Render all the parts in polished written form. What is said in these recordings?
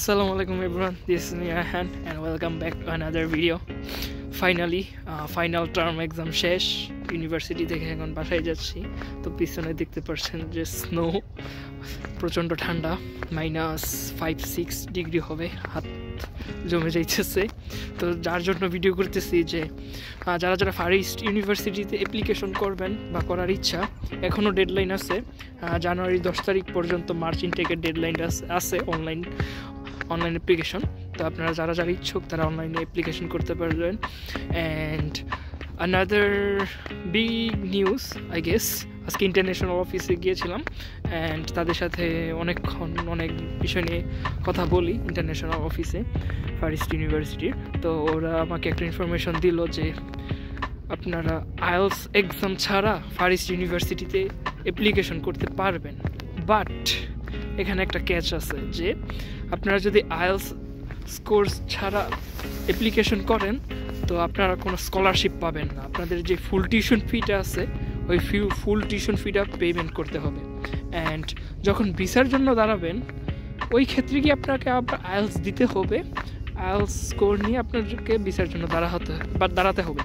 Assalamualaikum everyone, this is me Ahan and welcome back to another video. Finally, final term exam শেষ, university থেকে এখন বাসায় যাচ্ছি। তো পিছনে দেখতে পাচ্ছেন যে স্নো, প্রচণ্ড ঠান্ডা, -5-6 ডিগ্রি হবে, হাত জমে যাইতেছে। তো যার জন্য ভিডিও করতেছি যে যারা ফার ইস্ট ইউনিভার্সিটিতে অ্যাপ্লিকেশন করবেন বা করার ইচ্ছা, এখনও ডেডলাইন আছে। জানুয়ারি 10 তারিখ পর্যন্ত মার্চ ইনটেকের ডেডলাইন আছে অনলাইন অ্যাপ্লিকেশন। তো আপনারা যারা ইচ্ছুক তারা অনলাইনে অ্যাপ্লিকেশন করতে পারবেন। And another big news I guess, আজকে ইন্টারন্যাশনাল অফিসে গিয়েছিলাম অ্যান্ড তাদের সাথে অনেক বিষয় নিয়ে কথা বলি ইন্টারন্যাশনাল অফিসে ফার ইস্ট ইউনিভার্সিটির। তো ওরা আমাকে একটা ইনফরমেশন দিল যে আপনারা আইএলস এক্সাম ছাড়া ফার ইস্ট ইউনিভার্সিটিতে অ্যাপ্লিকেশন করতে পারবেন, বাট এখানে একটা ক্যাচ আছে যে আপনারা যদি আইএলস কোর্স ছাড়া অ্যাপ্লিকেশন করেন তো আপনারা কোনো স্কলারশিপ পাবেন না। আপনাদের যে ফুল টিউশন ফিটা আছে ওই ফুল টিউশন ফিটা পেমেন্ট করতে হবে। অ্যান্ড যখন ভিসার জন্য দাঁড়াবেন ওই ক্ষেত্রে কি আপনাকে আবার আইএলস দিতে হবে, আইএলস স্কোর নিয়ে আপনাদেরকে ভিসার জন্য দাঁড়াতে হবে,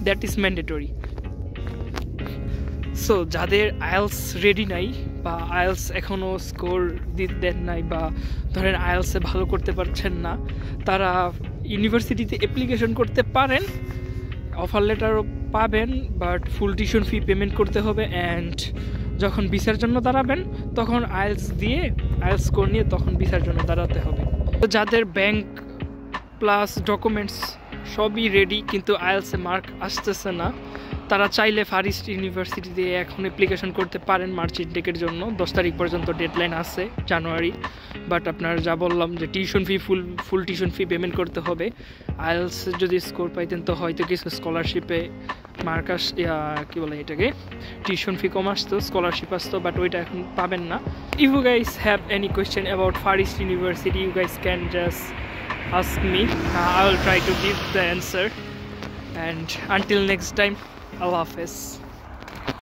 দ্যাট ইজ ম্যান্ডেটরি। সো যাদের আইএলস রেডি নাই বা আইএলস এখনও স্কোর দেন নাই বা ধরেন আইএলসে ভালো করতে পারছেন না, তারা ইউনিভার্সিটিতে অ্যাপ্লিকেশন করতে পারেন, অফার লেটারও পাবেন, but full tuition fee payment করতে হবে। অ্যান্ড যখন ভিসার জন্য দাঁড়াবেন তখন আইএলস স্কোর নিয়ে তখন ভিসার জন্য দাঁড়াতে হবে। তো যাদের ব্যাংক প্লাস ডকুমেন্টস সবই রেডি কিন্তু আইএলসে মার্ক আসতেছে না, তারা চাইলে ফার ইস্ট ইউনিভার্সিটিতে এখন অ্যাপ্লিকেশন করতে পারেন মার্চ ইনটেকের জন্য। 10 তারিখ পর্যন্ত ডেডলাইন আছে জানুয়ারি। বাট আপনারা যা বললাম যে টিউশন ফি ফুল টিউশন ফি পেমেন্ট করতে হবে। আইএলস যদি স্কোর পাইতেন তো হয়তো কিছু স্কলারশিপে মার্ক কী বলে এটাকে, টিউশন ফি কম আসতো, স্কলারশিপ আসতো, বাট ওইটা এখন পাবেন না। If you guys have any question about far east university, you guys can just ask me. I will try to give the answer. And until next time, Allah Hafiz.